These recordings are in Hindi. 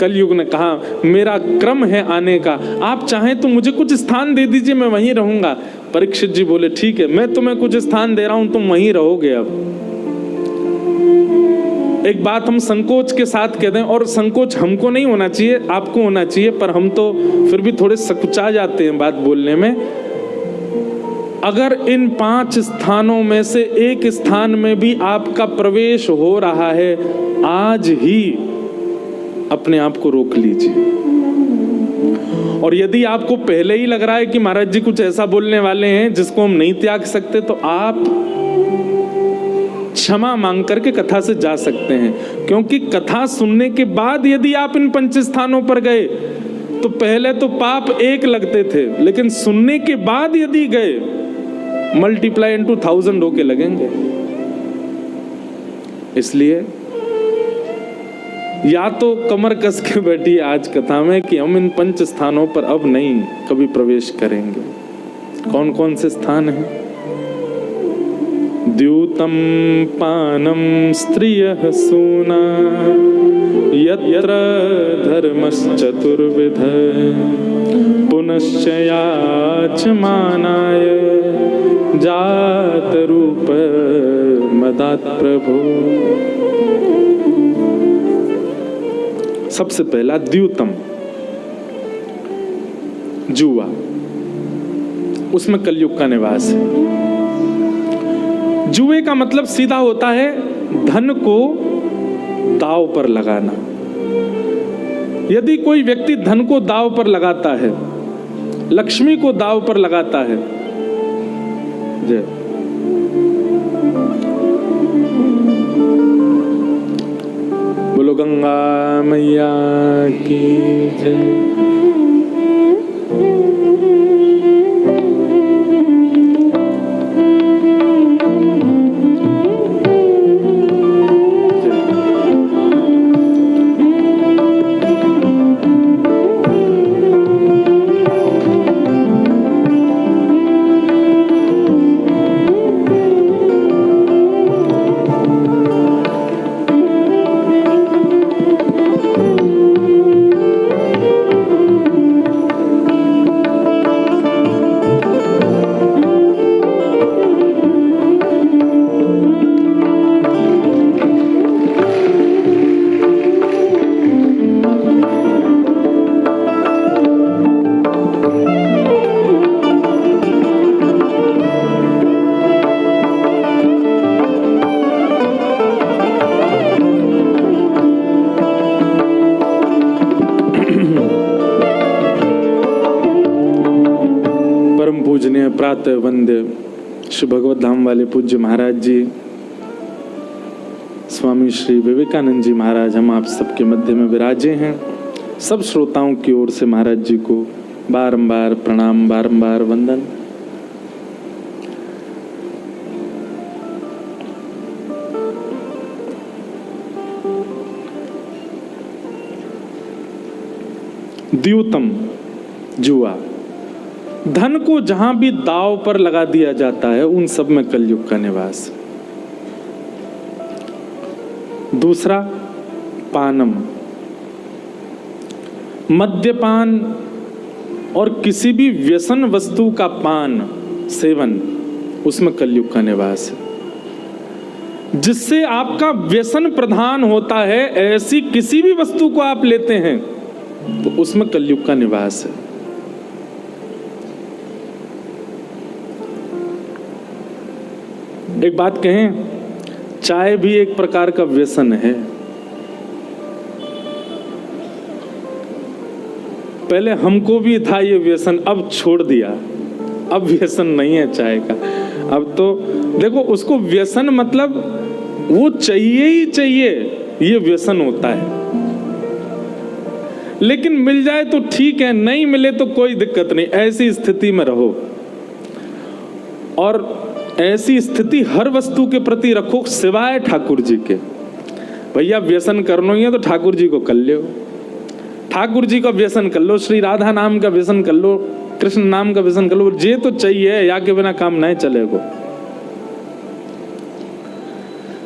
कलयुग ने कहा मेरा क्रम है आने का, आप चाहें तो मुझे कुछ स्थान दे दीजिए, मैं वहीं रहूंगा। परीक्षित जी बोले ठीक है, मैं तुम्हें कुछ स्थान दे रहा हूं, तुम वहीं रहोगे। अब एक बात हम संकोच के साथ कहते हैं, और संकोच हमको नहीं होना चाहिए, आपको होना चाहिए, पर हम तो फिर भी थोड़े सकुचा जाते हैं बात बोलने में। अगर इन 5 स्थानों में से एक स्थान में भी आपका प्रवेश हो रहा है, आज ही अपने आप को रोक लीजिए। और यदि आपको पहले ही लग रहा है कि महाराज जी कुछ ऐसा बोलने वाले हैं जिसको हम नहीं त्याग सकते, तो आप क्षमा मांग करके कथा से जा सकते हैं। क्योंकि कथा सुनने के बाद यदि आप इन 5 स्थानों पर गए तो पहले तो पाप 1 लगते थे, लेकिन सुनने के बाद यदि गए मल्टीप्लाई इनटू 1000 होके लगेंगे। इसलिए या तो कमर कस के बैठिए आज कथा में कि हम इन 5 स्थानों पर अब नहीं कभी प्रवेश करेंगे। कौन कौन से स्थान हैं? द्यूतम पानम स्त्रियः सूना यत्र धर्मश्चतुर्विध पुनश्च याचमानाय जात रूप मदात् प्रभु। सबसे पहला द्यूतम, जुआ, उसमें कलयुग का निवास है। जुए का मतलब सीधा होता है धन को दांव पर लगाना। यदि कोई व्यक्ति धन को दांव पर लगाता है, लक्ष्मी को दांव पर लगाता है, जय बोलो गंगा मैया की जय। प्रातः वंद्य श्री भगवत धाम वाले पूज्य महाराज जी, स्वामी श्री विवेकानंद जी महाराज, हम आप सबके मध्य में विराजे हैं। सब श्रोताओं की ओर से महाराज जी को बारंबार प्रणाम, बारंबार वंदन। द्यूतम, जुआ, धन को जहां भी दांव पर लगा दिया जाता है उन सब में कलयुग का निवास। दूसरा पानम, मद्यपान और किसी भी व्यसन वस्तु का पान सेवन, उसमें कलयुग का निवास है। जिससे आपका व्यसन प्रधान होता है, ऐसी किसी भी वस्तु को आप लेते हैं तो उसमें कलयुग का निवास है। एक बात कहें, चाय भी एक प्रकार का व्यसन है। पहले हमको भी था ये व्यसन, अब छोड़ दिया। अब व्यसन नहीं है चाय का। अब तो देखो, उसको व्यसन मतलब वो चाहिए ही चाहिए, ये व्यसन होता है। लेकिन मिल जाए तो ठीक है, नहीं मिले तो कोई दिक्कत नहीं, ऐसी स्थिति में रहो। और ऐसी स्थिति हर वस्तु के प्रति रखो सिवाय ठाकुर जी के। भैया व्यसन करना ही है तो ठाकुर जी को कर लो, ठाकुर जी का व्यसन कर लो, श्री राधा नाम का व्यसन कर लो, कृष्ण नाम का व्यसन कर लो। ये तो चाहिए, या के बिना काम नहीं चलेगा।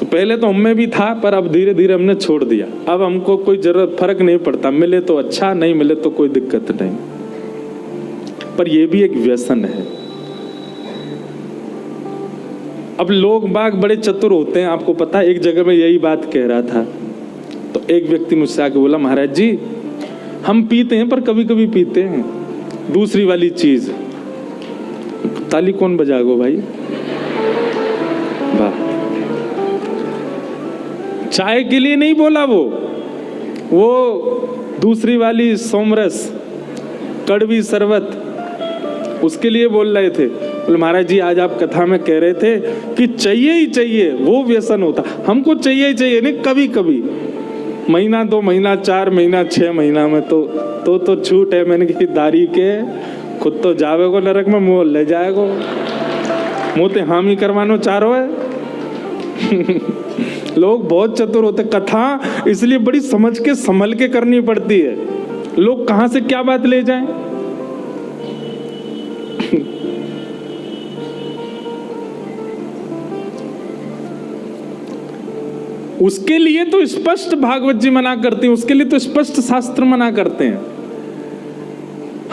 तो तो पहले तो हमें भी था, पर अब धीरे धीरे हमने छोड़ दिया। अब हमको कोई जरूरत फर्क नहीं पड़ता, मिले तो अच्छा, नहीं मिले तो कोई दिक्कत नहीं। पर यह भी एक व्यसन है। अब लोग बाग बड़े चतुर होते हैं, आपको पता है। एक जगह में यही बात कह रहा था, तो एक व्यक्ति मुझसे आके बोला, महाराज जी हम पीते हैं पर कभी कभी पीते हैं दूसरी वाली चीज। ताली कौन बजाएगो भाई? वाह। चाय के लिए नहीं बोला, वो दूसरी वाली सोमरस, कड़वी शरबत, उसके लिए बोल रहे थे। बोले महाराज जी आज आप कथा में कह रहे थे कि चाहिए ही चाहिए, वो व्यसन होता। हमको चाहिए ही चाहिए नहीं, कभी कभी, महीना 2 महीना 4 महीना 6 महीना में तो छूट है। मैंने कही दारी के खुद तो जावेगो नरक में, मुँह ले जाएगो, मुँह ते हामी करवानो चारो है। लोग बहुत चतुर होते। कथा इसलिए बड़ी समझ के संभल के करनी पड़ती है, लोग कहां से क्या बात ले जाएं। उसके लिए तो स्पष्ट भागवत जी मना करते हैं, उसके लिए तो स्पष्ट शास्त्र मना करते हैं।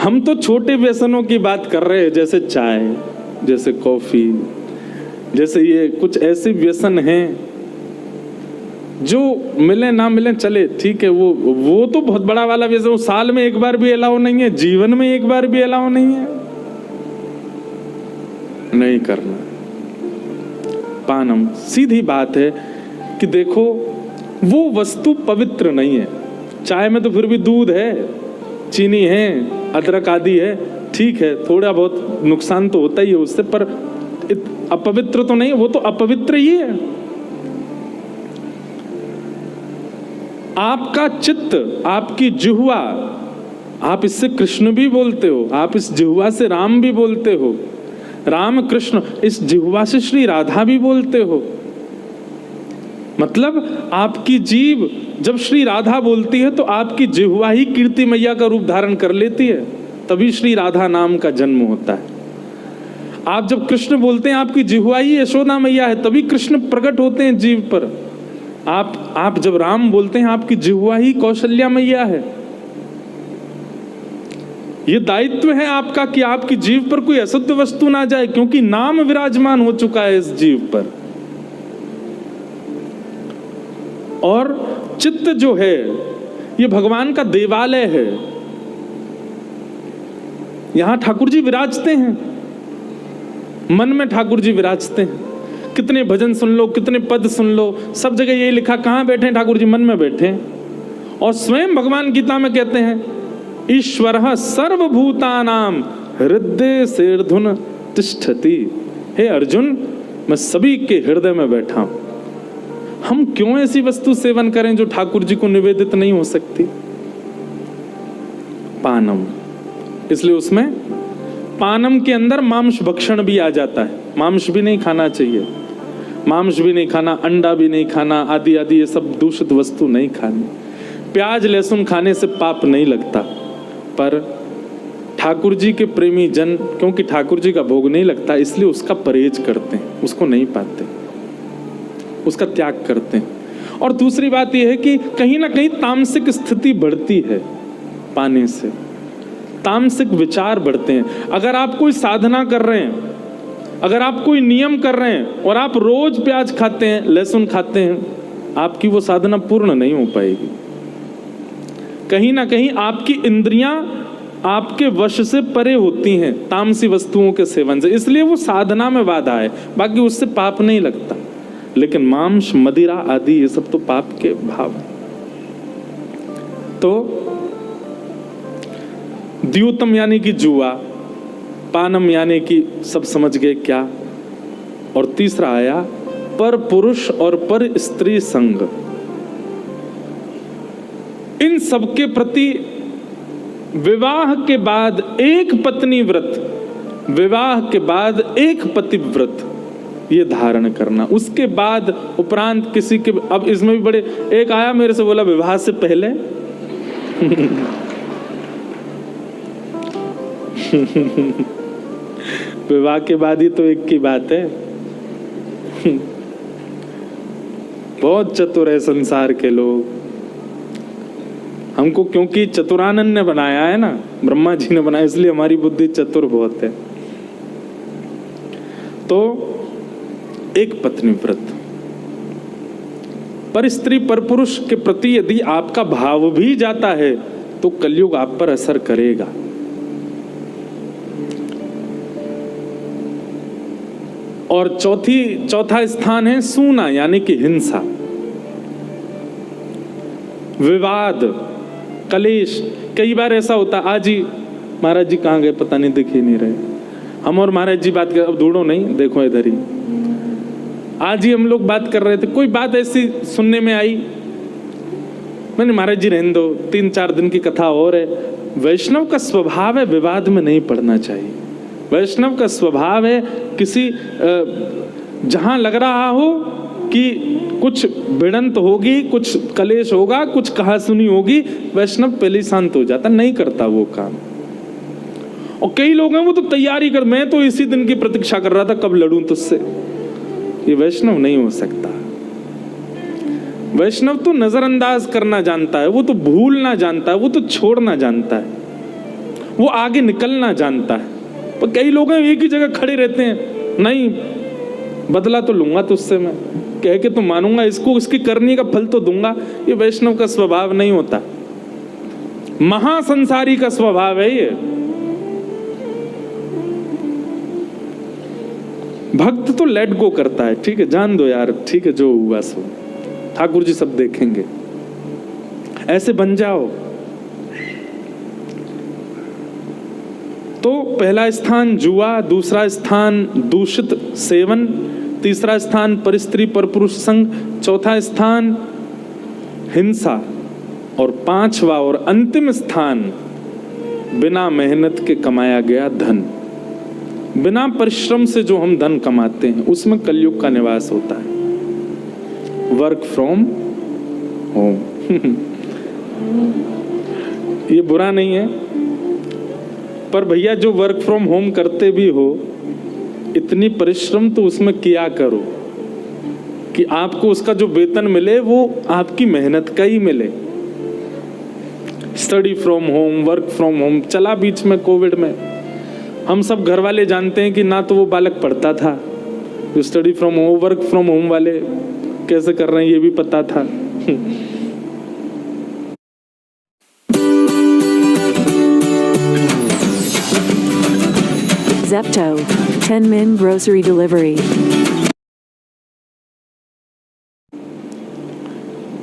हम तो छोटे व्यसनों की बात कर रहे हैं, जैसे चाय, जैसे कॉफी, जैसे ये कुछ ऐसे व्यसन हैं जो मिले ना मिले चले, ठीक है। वो तो बहुत बड़ा वाला व्यसन, वो साल में एक बार भी अलाउ नहीं है, जीवन में एक बार भी अलाउ नहीं है, नहीं करना। पानम, सीधी बात है कि देखो वो वस्तु पवित्र नहीं है। चाय में तो फिर भी दूध है, चीनी है, अदरक आदि है, ठीक है, थोड़ा बहुत नुकसान तो होता ही है उससे, पर अपवित्र तो नहीं, वो तो अपवित्र ही है। आपका चित्त, आपकी जिह्वा, आप इससे कृष्ण भी बोलते हो, आप इस जिह्वा से राम भी बोलते हो, राम कृष्ण, इस जिह्वा से श्री राधा भी बोलते हो। मतलब आपकी जीभ जब श्री राधा बोलती है तो आपकी जिह्वा ही कीर्ति मैया का रूप धारण कर लेती है, तभी श्री राधा नाम का जन्म होता है। आप जब कृष्ण बोलते हैं आपकी जिह्वा ही यशोदा मैया है, तभी कृष्ण प्रकट होते हैं जीभ पर। आप जब राम बोलते हैं आपकी जिह्वा ही कौशल्या मैया है। ये दायित्व है आपका कि आपकी जीभ पर कोई अशुद्ध वस्तु ना जाए, क्योंकि नाम विराजमान हो चुका है इस जीभ पर। और चित्त जो है ये भगवान का देवालय है, यहां ठाकुर जी विराजते हैं, मन में ठाकुर जी विराजते हैं। कितने भजन सुन लो, कितने पद सुन लो, सब जगह यही लिखा, कहां बैठे हैं ठाकुर जी? मन में बैठे हैं। और स्वयं भगवान गीता में कहते हैं, ईश्वरः सर्वभूतानां हृदय सेर्धुन तिष्ठति। हे अर्जुन, मैं सभी के हृदय में बैठा हूं। हम क्यों ऐसी वस्तु सेवन करें जो ठाकुर जी को निवेदित नहीं हो सकती? पानम, इसलिए उसमें पानम के अंदर मांस भक्षण भी आ जाता है। मांस भी नहीं खाना चाहिए, मांस भी नहीं खाना, अंडा भी नहीं खाना, आदि आदि ये सब दूषित वस्तु नहीं खानी। प्याज लहसुन खाने से पाप नहीं लगता, पर ठाकुर जी के प्रेमी जन, क्योंकि ठाकुर जी का भोग नहीं लगता इसलिए उसका परहेज करते हैं, उसको नहीं पाते, उसका त्याग करते हैं। और दूसरी बात यह है कि कहीं ना कहीं तामसिक स्थिति बढ़ती है पाने से, तामसिक विचार बढ़ते हैं। अगर आप कोई साधना कर रहे हैं, अगर आप कोई नियम कर रहे हैं और आप रोज प्याज खाते हैं, लहसुन खाते हैं, आपकी वो साधना पूर्ण नहीं हो पाएगी। कहीं ना कहीं आपकी इंद्रियां आपके वश से परे होती हैं तामसी वस्तुओं के सेवन से, इसलिए वो साधना में बाधा है। बाकी उससे पाप नहीं लगता, लेकिन मांस मदिरा आदि ये सब तो पाप के भाव हैं। तो द्यूतम यानी कि जुआ, पानम यानी कि सब समझ गए क्या, और तीसरा आया पर पुरुष और पर स्त्री संग। इन सबके प्रति विवाह के बाद एक पत्नी व्रत, विवाह के बाद एक पति व्रत ये धारण करना, उसके बाद उपरांत किसी के। अब इसमें भी बड़े, एक आया मेरे से बोला विवाह से पहले विवाह के बाद ही तो एक की बात है। बहुत चतुर है संसार के लोग। हमको क्योंकि चतुरानंद ने बनाया है ना, ब्रह्मा जी ने बनाया, इसलिए हमारी बुद्धि चतुर बहुत है। तो एक पत्नी व्रत, पर स्त्री पर पुरुष के प्रति यदि आपका भाव भी जाता है तो कलयुग आप पर असर करेगा। और चौथा स्थान है सूना, यानी कि हिंसा, विवाद, कलेश। कई बार ऐसा होता, आज ही महाराज जी कहाँ गए पता नहीं, दिख ही नहीं रहे। हम और महाराज जी बात कर, अब ढूंढो नहीं, देखो इधर ही। आज ही हम लोग बात कर रहे थे, कोई बात ऐसी सुनने में आई, मैंने महाराज जी रहने दो, 3-4 दिन की कथा और है। वैष्णव का स्वभाव है विवाद में नहीं पड़ना चाहिए। वैष्णव का स्वभाव है किसी जहां लग रहा हो कि कुछ भिड़ंत होगी, कुछ कलेश होगा, कुछ कहासुनी होगी, वैष्णव पहले ही शांत हो जाता, नहीं करता वो काम। और कई लोग हैं वो तो तैयारी कर, मैं तो इसी दिन की प्रतीक्षा कर रहा था कब लड़ूं तुझसे। ये वैष्णव नहीं हो सकता। वैष्णव तो नजरअंदाज करना जानता है, वो तो भूलना जानता है, वो तो छोड़ना जानता है, वो आगे निकलना जानता है। पर कई लोग हैं एक ही जगह खड़े रहते हैं, नहीं बदला तो लूंगा तुझसे, मैं कह के तो मानूंगा इसको, इसकी करनी का फल तो दूंगा। ये वैष्णव का स्वभाव नहीं होता, महासंसारी का स्वभाव है ये। भक्त तो लेट गो करता है, ठीक है जान दो यार, ठीक है जो हुआ सो, ठाकुर जी सब देखेंगे, ऐसे बन जाओ। तो पहला स्थान जुआ, दूसरा स्थान दूषित सेवन, तीसरा स्थान परस्त्री पर पुरुष संग, चौथा स्थान हिंसा, और पांचवा और अंतिम स्थान बिना मेहनत के कमाया गया धन। बिना परिश्रम से जो हम धन कमाते हैं उसमें कलयुग का निवास होता है। वर्क फ्रॉम होम ये बुरा नहीं है, पर भैया जो वर्क फ्रॉम होम करते भी हो, इतनी परिश्रम तो उसमें किया करो कि आपको उसका जो वेतन मिले वो आपकी मेहनत का ही मिले। Study from home, work from home चला बीच में कोविड में, हम सब घर वाले जानते हैं कि ना तो वो बालक पढ़ता था, जो study from home work from home वाले कैसे कर रहे हैं ये भी पता था। Zepto, 10-min grocery delivery.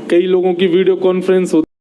कई लोगों की वीडियो कॉन्फ्रेंस होती